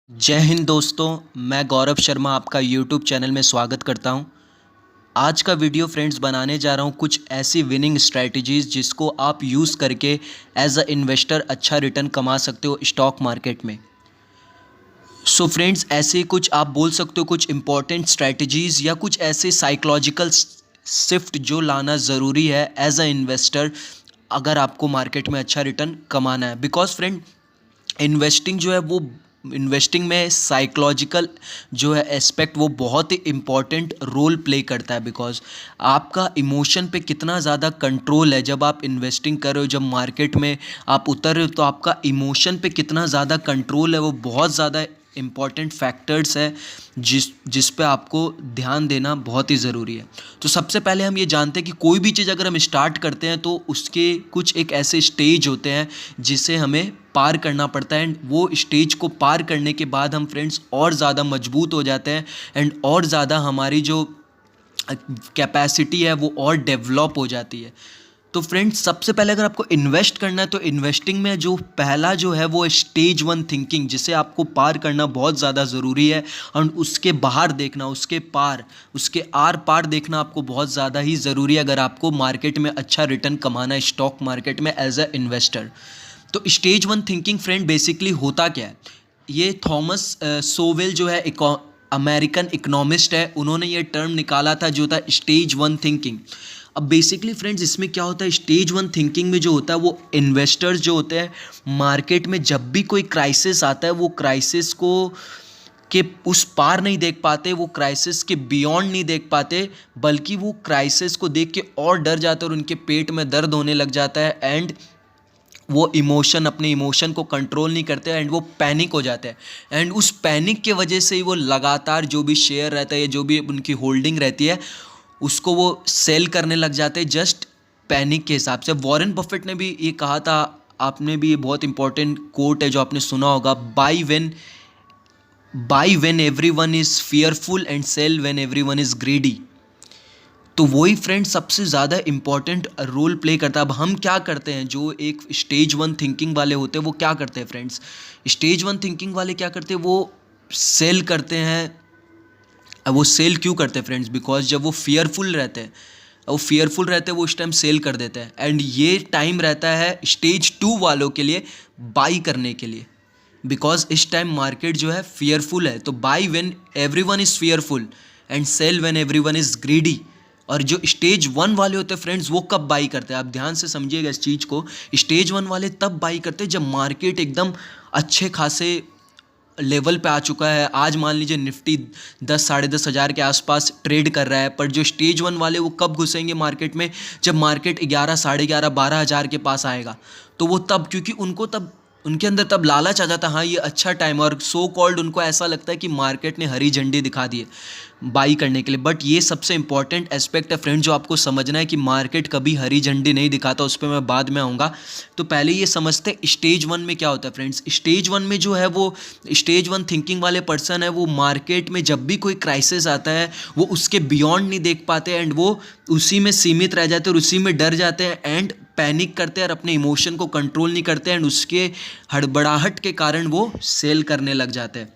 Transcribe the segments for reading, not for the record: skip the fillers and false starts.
जय हिंद दोस्तों। मैं गौरव शर्मा आपका यूट्यूब चैनल में स्वागत करता हूं। आज का वीडियो फ्रेंड्स बनाने जा रहा हूं कुछ ऐसी विनिंग स्ट्रैटेजीज़ जिसको आप यूज़ करके एज अ इन्वेस्टर अच्छा रिटर्न कमा सकते हो स्टॉक मार्केट में। सो फ्रेंड्स, ऐसे कुछ आप बोल सकते हो कुछ इंपॉर्टेंट स्ट्रैटेजीज़ या कुछ ऐसे साइकोलॉजिकल शिफ्ट जो लाना ज़रूरी है एज अ इन्वेस्टर अगर आपको मार्केट में अच्छा रिटर्न कमाना है। बिकॉज फ्रेंड, इन्वेस्टिंग जो है वो इन्वेस्टिंग में साइकोलॉजिकल जो है एस्पेक्ट वो बहुत ही इम्पॉर्टेंट रोल प्ले करता है। बिकॉज आपका इमोशन पे कितना ज़्यादा कंट्रोल है जब आप इन्वेस्टिंग कर रहे हो, जब मार्केट में आप उतर रहे हो तो आपका इमोशन पे कितना ज़्यादा कंट्रोल है वो बहुत ज़्यादा इम्पॉर्टेंट फैक्टर्स है जिस पे आपको ध्यान देना बहुत ही ज़रूरी है। तो सबसे पहले हम ये जानते हैं कि कोई भी चीज़ अगर हम स्टार्ट करते हैं तो उसके कुछ एक ऐसे स्टेज होते हैं जिसे हमें पार करना पड़ता है। एंड वो स्टेज को पार करने के बाद हम फ्रेंड्स और ज़्यादा मजबूत हो जाते हैं एंड और ज़्यादा हमारी जो कैपेसिटी है वो और डेवलप हो जाती है। तो फ्रेंड्स, सबसे पहले अगर आपको इन्वेस्ट करना है तो इन्वेस्टिंग में जो पहला जो है वो स्टेज वन थिंकिंग जिसे आपको पार करना बहुत ज़्यादा ज़रूरी है। और उसके बाहर देखना, उसके पार, उसके आर पार देखना आपको बहुत ज़्यादा ही ज़रूरी है अगर आपको मार्केट में अच्छा रिटर्न कमाना है स्टॉक मार्केट में एज अ इन्वेस्टर। तो stage one thinking friend basically होता क्या है, ये थॉमस सोवेल जो है अमेरिकन इकोनॉमिस्ट है, उन्होंने ये टर्म निकाला था जो था स्टेज वन थिंकिंग। अब बेसिकली फ्रेंड्स इसमें क्या होता है, स्टेज वन थिंकिंग में जो होता है वो इन्वेस्टर्स जो होते हैं मार्केट में जब भी कोई क्राइसिस आता है वो क्राइसिस को के उस पार नहीं देख पाते, वो क्राइसिस के बियॉन्ड नहीं देख पाते, बल्कि वो क्राइसिस को देख के और डर जाते हैं और उनके पेट में दर्द होने लग जाता है। एंड वो अपने इमोशन को कंट्रोल नहीं करते एंड वो पैनिक हो जाते हैं। एंड उस पैनिक के वजह से ही वो लगातार जो भी शेयर रहता है या जो भी उनकी होल्डिंग रहती है उसको वो सेल करने लग जाते हैं जस्ट पैनिक के हिसाब से। वॉरेन बफेट ने भी ये कहा था, आपने भी ये बहुत इंपॉर्टेंट कोट है जो आपने सुना होगा, buy when everyone is fearful and sell when everyone is greedy. तो वही फ्रेंड सबसे ज़्यादा इंपॉर्टेंट रोल प्ले करता है। अब हम क्या करते हैं, जो एक स्टेज वन थिंकिंग वाले होते हैं वो क्या करते हैं फ्रेंड्स, स्टेज वन थिंकिंग वाले क्या करते हैं, वो सेल करते हैं। अब वो सेल क्यों करते हैं फ्रेंड्स, बिकॉज जब वो फियरफुल रहते हैं वो उस टाइम सेल कर देते हैं। एंड ये टाइम रहता है स्टेज टू वालों के लिए बाई करने के लिए, बिकॉज इस टाइम मार्केट जो है फियरफुल है। तो buy when everyone is fearful and sell when everyone is greedy. और जो स्टेज वन वाले होते हैं फ्रेंड्स वो कब बाई करते हैं, आप ध्यान से समझिएगा इस चीज़ को। स्टेज वन वाले तब बाई करते हैं जब मार्केट एकदम अच्छे खासे लेवल पे आ चुका है। आज मान लीजिए निफ्टी 10-10,500 के आसपास ट्रेड कर रहा है, पर जो स्टेज वन वाले वो कब घुसेंगे मार्केट में, जब मार्केट 11-11,500 के पास आएगा। तो वो तब, क्योंकि उनको तब उनके अंदर तब लालच आ जाता है, हाँ ये अच्छा टाइम, और सो कॉल्ड उनको ऐसा लगता है कि मार्केट ने हरी झंडी दिखा दी है बाई करने के लिए। बट ये सबसे इंपॉर्टेंट एस्पेक्ट है फ्रेंड जो आपको समझना है कि मार्केट कभी हरी झंडी नहीं दिखाता, उस पर मैं बाद में आऊँगा। तो पहले ये समझते हैं स्टेज वन में क्या होता है फ्रेंड्स। स्टेज वन में जो है वो स्टेज वन थिंकिंग वाले पर्सन है, वो मार्केट में जब भी कोई क्राइसिस आता है वो उसके बियॉन्ड नहीं देख पाते एंड वो उसी में सीमित रह जाते हैं और उसी में डर जाते हैं एंड पैनिक करते हैं और अपने इमोशन को कंट्रोल नहीं करते एंड उसके हड़बड़ाहट के कारण वो सेल करने लग जाते हैं।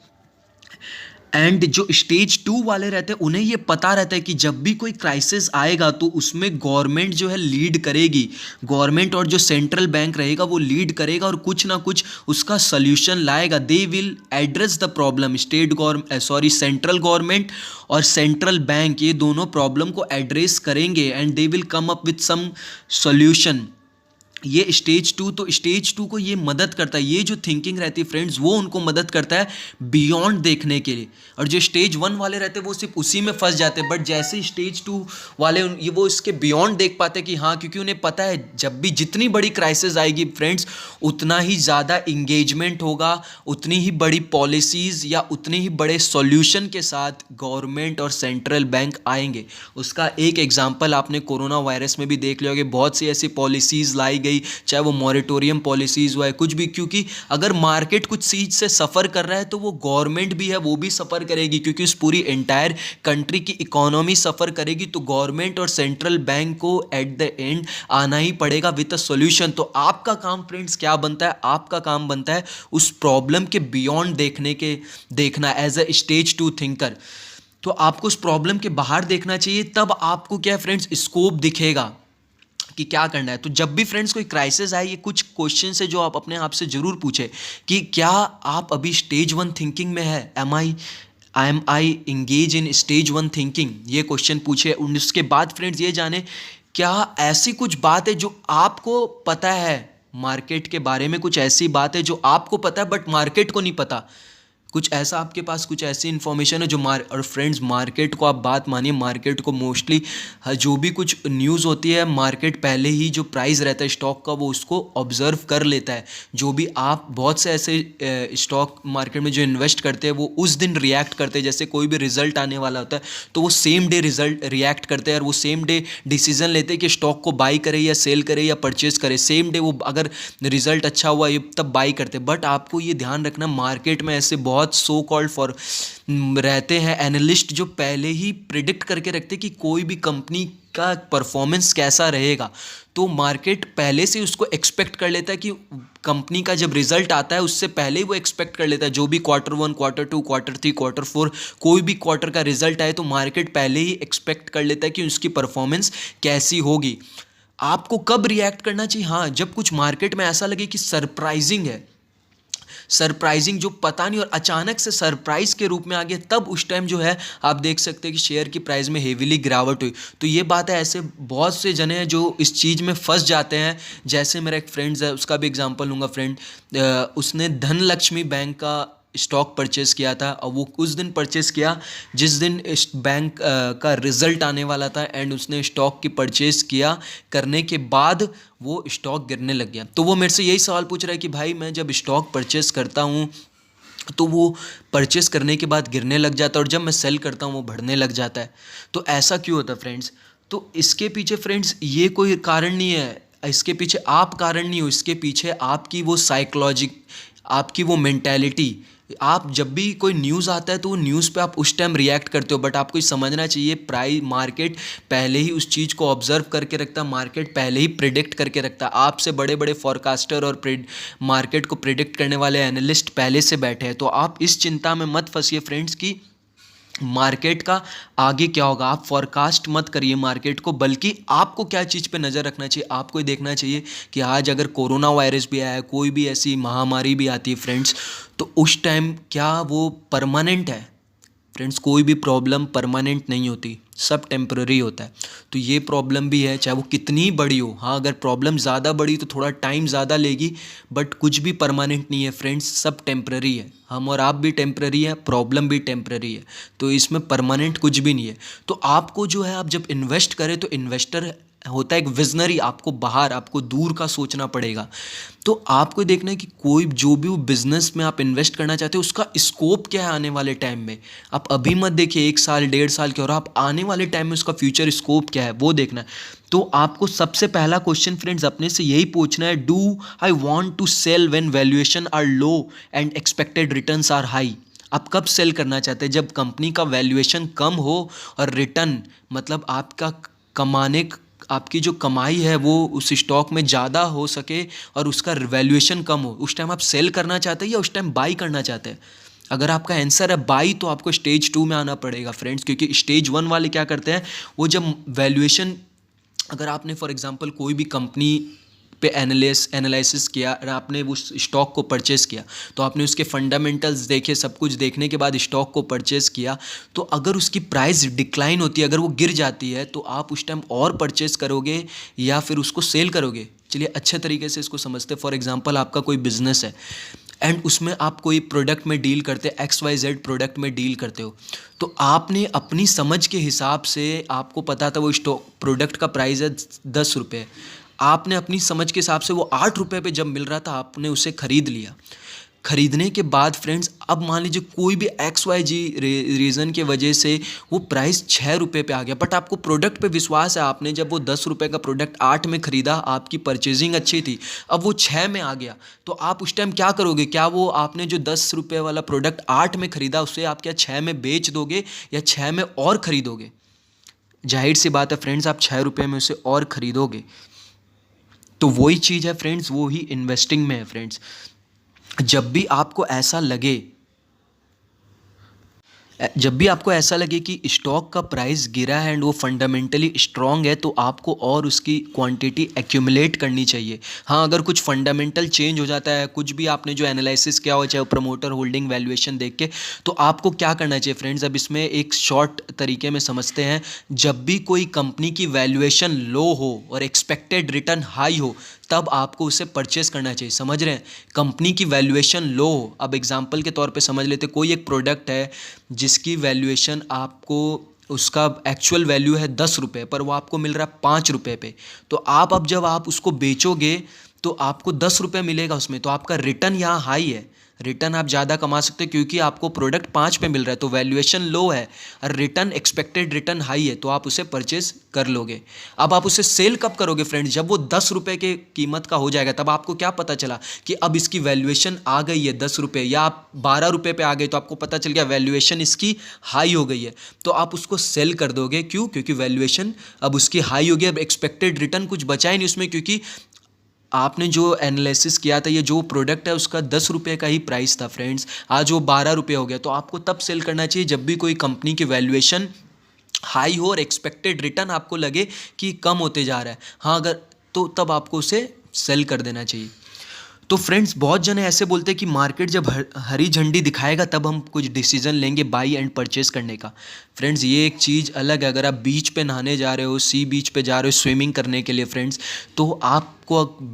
एंड जो स्टेज टू वाले रहते हैं उन्हें ये पता रहता है कि जब भी कोई क्राइसिस आएगा तो उसमें गवर्नमेंट जो है लीड करेगी, गवर्नमेंट और जो सेंट्रल बैंक रहेगा वो लीड करेगा और कुछ ना कुछ उसका सल्यूशन लाएगा। They will address the problem. Central government और सेंट्रल बैंक ये दोनों प्रॉब्लम को एड्रेस करेंगे and they will come up with some solution. ये स्टेज टू को ये मदद करता है, ये जो थिंकिंग रहती है फ्रेंड्स वो उनको मदद करता है बियॉन्ड देखने के लिए। और जो स्टेज वन वाले रहते हैं वो सिर्फ उसी में फंस जाते हैं। बट जैसे स्टेज टू वाले ये वो इसके बियॉन्ड देख पाते हैं कि हाँ, क्योंकि उन्हें पता है जब भी जितनी बड़ी क्राइसिस आएगी फ्रेंड्स उतना ही ज़्यादा इंगेजमेंट होगा, उतनी ही बड़ी पॉलिसीज़ या उतने ही बड़े सॉल्यूशन के साथ गवर्नमेंट और सेंट्रल बैंक आएंगे। उसका एक एग्जाम्पल आपने कोरोना वायरस में भी देख लिया होगा, बहुत सी ऐसी पॉलिसीज़ लाई गई गई, चाहे वो मॉरेटोरियम पॉलिसीज़ हुआ है कुछ भी, क्योंकि अगर मार्केट कुछ चीज़ से सफ़र कर रहा है तो वो गवर्नमेंट भी है वो भी सफ़र करेगी, क्योंकि उस पूरी एंटायर कंट्री की इकोनॉमी सफ़र करेगी। तो गवर्नमेंट और सेंट्रल बैंक को एट द एंड आना ही पड़ेगा विद अ सॉल्यूशन। तो आपका काम फ्रेंड्स क्या बनता है, आपका काम बनता है उस प्रॉब्लम के बियॉन्ड देखना एज अ स्टेज 2 थिंकर। तो आपको उस प्रॉब्लम के बाहर देखना चाहिए, तब आपको क्या फ्रेंड्स स्कोप दिखेगा कि क्या करना है। तो जब भी फ्रेंड्स कोई क्राइसिस आए, ये कुछ क्वेश्चन है जो आप अपने आप से जरूर पूछे कि क्या आप अभी स्टेज 1 थिंकिंग में है, am I engage in stage 1 thinking, ये क्वेश्चन पूछे। उसके बाद फ्रेंड्स ये जाने क्या ऐसी कुछ बात है जो आपको पता है मार्केट के बारे में, कुछ ऐसी बात है जो आपको पता है बट मार्केट को नहीं पता, कुछ ऐसा आपके पास कुछ ऐसी इन्फॉर्मेशन है जो और फ्रेंड्स मार्केट को आप बात मानिए, मार्केट को मोस्टली जो भी कुछ न्यूज़ होती है मार्केट पहले ही जो प्राइस रहता है स्टॉक का वो उसको ऑब्जर्व कर लेता है। जो भी आप बहुत से ऐसे स्टॉक मार्केट में जो इन्वेस्ट करते हैं वो उस दिन रिएक्ट करते हैं, जैसे कोई भी रिजल्ट आने वाला होता है तो वो सेम डे रिजल्ट रिएक्ट करते हैं और वो सेम डे डिसीजन लेते हैं कि स्टॉक को बाई करे या सेल करे या परचेज करे। सेम डे वो अगर रिजल्ट अच्छा हुआ ये तब बाई करते हैं। बट आपको ये ध्यान रखना मार्केट में ऐसे बहुत सो कॉल्ड फॉर रहते हैं एनालिस्ट जो पहले ही प्रिडिक्ट करके रखते हैं कि कोई भी कंपनी का परफॉर्मेंस कैसा रहेगा। तो मार्केट पहले से उसको एक्सपेक्ट कर लेता है कि कंपनी का जब रिजल्ट आता है उससे पहले ही वो एक्सपेक्ट कर लेता है जो भी Q1, Q2, Q3, Q4 कोई भी क्वार्टर का रिजल्ट आए तो मार्केट पहले ही एक्सपेक्ट कर लेता है कि उसकी परफॉर्मेंस कैसी होगी। आपको कब रिएक्ट करना चाहिए, हाँ जब कुछ मार्केट में ऐसा लगे कि सरप्राइजिंग है, सरप्राइजिंग जो पता नहीं और अचानक से सरप्राइज के रूप में आ गया, तब उस टाइम जो है आप देख सकते हैं कि शेयर की प्राइस में हेवीली गिरावट हुई। तो ये बात है, ऐसे बहुत से जने हैं जो इस चीज़ में फंस जाते हैं। जैसे मेरा एक फ्रेंड्स है उसका भी एग्जांपल लूँगा। उसने धनलक्ष्मी बैंक का स्टॉक परचेज़ किया था और वो उस दिन परचेज़ किया जिस दिन इस बैंक का रिज़ल्ट आने वाला था एंड उसने स्टॉक की परचेज़ किया, करने के बाद वो स्टॉक गिरने लग गया। तो वो मेरे से यही सवाल पूछ रहा है कि भाई मैं जब स्टॉक परचेज़ करता हूँ तो वो परचेज़ करने के बाद गिरने लग जाता है और जब मैं सेल करता हूँ वो बढ़ने लग जाता है, तो ऐसा क्यों होता है फ्रेंड्स। तो इसके पीछे फ्रेंड्स ये कोई कारण नहीं है, इसके पीछे आप कारण नहीं हो, इसके पीछे आपकी वो साइकोलॉजी, आपकी वो मेंटालिटी। आप जब भी कोई न्यूज़ आता है तो वो न्यूज़ पे आप उस टाइम रिएक्ट करते हो, बट आपको ये समझना चाहिए प्राइस मार्केट पहले ही उस चीज़ को ऑब्जर्व करके रखता है, मार्केट पहले ही प्रिडिक्ट करके रखता है। आपसे बड़े बड़े फॉरकास्टर और मार्केट को प्रिडिक्ट करने वाले एनालिस्ट पहले से बैठे हैं। तो आप इस चिंता में मत फंसिए फ्रेंड्स कि मार्केट का आगे क्या होगा। आप फॉरकास्ट मत करिए मार्केट को, बल्कि आपको क्या चीज़ पे नज़र रखना चाहिए, आपको ये देखना चाहिए कि आज अगर कोरोना वायरस भी आया है, कोई भी ऐसी महामारी भी आती है फ्रेंड्स, तो उस टाइम क्या वो परमानेंट है। फ्रेंड्स कोई भी प्रॉब्लम परमानेंट नहीं होती, सब टेम्पररी होता है। तो ये प्रॉब्लम भी है चाहे वो कितनी बड़ी हो, हाँ अगर प्रॉब्लम ज़्यादा बड़ी तो थोड़ा टाइम ज़्यादा लेगी, बट कुछ भी परमानेंट नहीं है फ्रेंड्स, सब टेम्पररी है। हम और आप भी टेम्पररी है, प्रॉब्लम भी टेम्पररी है, तो इसमें परमानेंट कुछ भी नहीं है। तो आपको जो है आप जब इन्वेस्ट करें तो इन्वेस्टर होता है एक विजनरी, आपको बाहर आपको दूर का सोचना पड़ेगा। तो आपको देखना है कि कोई जो भी वो बिजनेस में आप इन्वेस्ट करना चाहते हो उसका स्कोप क्या है आने वाले टाइम में। आप अभी मत देखिए 1 साल 1.5 साल के, और आप आने वाले टाइम में उसका फ्यूचर स्कोप क्या है वो देखना है। तो आपको सबसे पहला क्वेश्चन फ्रेंड्स अपने से यही पूछना है, do I want to sell when valuation are low and expected returns are high. आप कब सेल करना चाहते हैं, जब कंपनी का वैल्यूएशन कम हो और रिटर्न मतलब आपका कमाने आपकी जो कमाई है वो उस स्टॉक में ज़्यादा हो सके और उसका वैल्यूएशन कम हो, उस टाइम आप सेल करना चाहते हैं या उस टाइम बाई करना चाहते हैं। अगर आपका आंसर है बाई तो आपको स्टेज 2 में आना पड़ेगा फ्रेंड्स, क्योंकि स्टेज 1 वाले क्या करते हैं, वो जब वैल्यूएशन, अगर आपने फॉर एग्जांपल कोई भी कंपनी पे एनालिसिस किया और आपने उस स्टॉक को परचेज़ किया, तो आपने उसके फंडामेंटल्स देखे, सब कुछ देखने के बाद स्टॉक को परचेज़ किया, तो अगर उसकी प्राइस डिक्लाइन होती है, अगर वो गिर जाती है, तो आप उस टाइम और परचेज़ करोगे या फिर उसको सेल करोगे। चलिए अच्छे तरीके से इसको समझते हैं। फॉर एग्जांपल आपका कोई बिजनेस है एंड उसमें आप कोई प्रोडक्ट में डील करते, XYZ प्रोडक्ट में डील करते हो, तो आपने अपनी समझ के हिसाब से, आपको पता था वो स्टॉक प्रोडक्ट का प्राइस है 10 रुपये, आपने अपनी समझ के हिसाब से वो 8 रुपये पे जब मिल रहा था आपने उसे ख़रीद लिया। खरीदने के बाद फ्रेंड्स अब मान लीजिए कोई भी XYZ रीज़न की वजह से वो प्राइस 6 रुपये पे आ गया, बट आपको प्रोडक्ट पे विश्वास है, आपने जब वो 10 रुपये का प्रोडक्ट 8 में ख़रीदा, आपकी परचेजिंग अच्छी थी, अब वो 6 में आ गया, तो आप उस टाइम क्या करोगे? क्या वो आपने जो 10 रुपये वाला प्रोडक्ट 8 में ख़रीदा उसे आप क्या 6 में बेच दोगे या 6 में और ख़रीदोगे? जाहिर सी बात है फ्रेंड्स, आप 6 रुपये में उसे और ख़रीदोगे। तो वही चीज़ है फ्रेंड्स, वो ही इन्वेस्टिंग में है फ्रेंड्स। जब भी आपको ऐसा लगे कि स्टॉक का प्राइस गिरा है एंड वो फंडामेंटली स्ट्रांग है, तो आपको और उसकी क्वांटिटी एक्यूमुलेट करनी चाहिए। हाँ, अगर कुछ फंडामेंटल चेंज हो जाता है, कुछ भी आपने जो एनालिसिस किया हो, चाहे प्रमोटर होल्डिंग वैल्यूएशन देख के, तो आपको क्या करना चाहिए फ्रेंड्स? अब इसमें एक शॉर्ट तरीके में समझते हैं। जब भी कोई कंपनी की वैल्यूएशन लो हो और एक्सपेक्टेड रिटर्न हाई हो, तब आपको उसे परचेस करना चाहिए। समझ रहे हैं? कंपनी की वैल्यूएशन लो हो, अब एग्जांपल के तौर पे समझ लेते, कोई एक प्रोडक्ट है जिसकी वैल्यूएशन आपको, उसका एक्चुअल वैल्यू है 10 रुपये, पर वो आपको मिल रहा है 5 रुपये पे, तो आप अब जब आप उसको बेचोगे तो आपको 10 रुपये मिलेगा उसमें, तो आपका रिटर्न यहाँ हाई है, रिटर्न आप ज़्यादा कमा सकते हैं क्योंकि आपको प्रोडक्ट 5 पे मिल रहा है, तो वैल्यूएशन लो है और रिटर्न, एक्सपेक्टेड रिटर्न हाई है, तो आप उसे परचेज कर लोगे। अब आप उसे सेल कब करोगे फ्रेंड्स? जब वो 10 रुपये के कीमत का हो जाएगा, तब आपको क्या पता चला कि अब इसकी वैल्यूएशन आ गई है 10 रुपये, या आप 12 रुपये पे आ गए, तो आपको पता चल गया वैल्यूएशन इसकी हाई हो गई है, तो आप उसको सेल कर दोगे। क्यों? क्योंकि वैल्यूएशन अब उसकी हाई हो गई, अब एक्सपेक्टेड रिटर्न कुछ बचा ही नहीं उसमें, क्योंकि आपने जो एनालिसिस किया था, ये जो प्रोडक्ट है उसका 10 रुपये का ही प्राइस था फ्रेंड्स, आज वो 12 रुपये हो गया। तो आपको तब सेल करना चाहिए जब भी कोई कंपनी की वैल्यूएशन हाई हो और एक्सपेक्टेड रिटर्न आपको लगे कि कम होते जा रहा है, हाँ अगर, तो तब आपको उसे सेल कर देना चाहिए। तो फ्रेंड्स, बहुत जने ऐसे बोलते हैं कि मार्केट जब हरी झंडी दिखाएगा तब हम कुछ डिसीजन लेंगे बाई एंड परचेस करने का। फ्रेंड्स, ये एक चीज़ अलग है। अगर आप बीच पे नहाने जा रहे हो, सी बीच पे जा रहे हो स्विमिंग करने के लिए फ्रेंड्स, तो आपको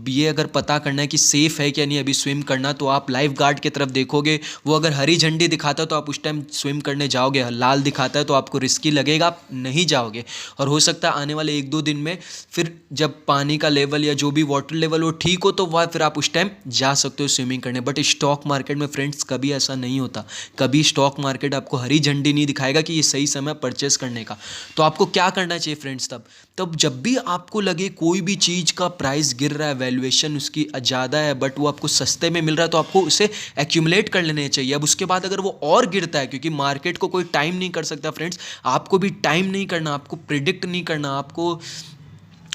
ये अगर पता करना है कि सेफ़ है क्या नहीं अभी स्विम करना, तो आप लाइफ गार्ड की तरफ देखोगे, वो अगर हरी झंडी दिखाता है तो आप उस टाइम स्विम करने जाओगे, लाल दिखाता है तो आपको रिस्की लगेगा, आप नहीं जाओगे। और हो सकता है आने वाले 1-2 दिन में फिर जब पानी का लेवल या जो भी वाटर लेवल वो ठीक हो, तो वह फिर आप उस टाइम जा सकते हो स्विमिंग करने। बट स्टॉक मार्केट में फ्रेंड्स कभी ऐसा नहीं होता, कभी स्टॉक मार्केट आपको हरी झंडी नहीं दिखाएगा कि ये सही समय परचेस करने का। तो आपको क्या करना चाहिए फ्रेंड्स? तब जब भी आपको लगे कोई भी चीज़ का प्राइस गिर रहा है, वैल्यूएशन उसकी ज़्यादा है बट वो आपको सस्ते में मिल रहा है, तो आपको उसे एक्यूमुलेट कर लेने चाहिए। अब उसके बाद अगर वो और गिरता है, क्योंकि मार्केट को कोई टाइम नहीं कर सकता फ्रेंड्स, आपको भी टाइम नहीं करना, आपको प्रिडिक्ट नहीं करना, आपको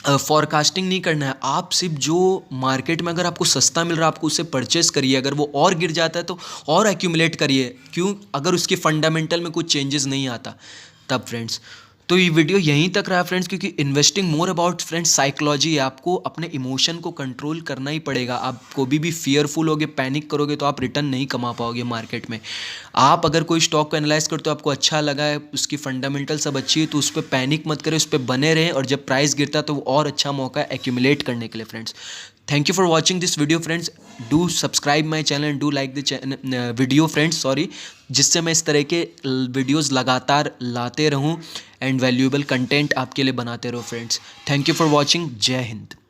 फॉरकास्टिंग नहीं करना है, आप सिर्फ जो मार्केट में अगर आपको सस्ता मिल रहा है आपको उसे परचेस करिए। अगर वो और गिर जाता है तो और एक्यूमुलेट करिए। क्यों? अगर उसके फंडामेंटल में कुछ चेंजेस नहीं आता तब फ्रेंड्स। तो ये वीडियो यहीं तक रहा फ्रेंड्स, क्योंकि investing more about friends psychology है। आपको अपने इमोशन को कंट्रोल करना ही पड़ेगा। आप कभी भी फियरफुल होगे, पैनिक करोगे तो आप रिटर्न नहीं कमा पाओगे मार्केट में। आप अगर कोई स्टॉक को एनालाइज करते हो, आपको अच्छा लगा है, उसकी फंडामेंटल सब अच्छी है, तो उस पर पैनिक मत करें, उस पर बने रहें, और जब प्राइस गिरता है तो वो और अच्छा मौका है एक्यूमुलेट करने के लिए friends. Thank you for watching this video friends. Do subscribe my channel and do like the video friends, sorry, जिससे मैं इस तरह के वीडियोज़ लगातार लाते रहूँ एंड वैल्यूएबल कंटेंट आपके लिए बनाते रहो friends. Thank you for watching. जय हिंद।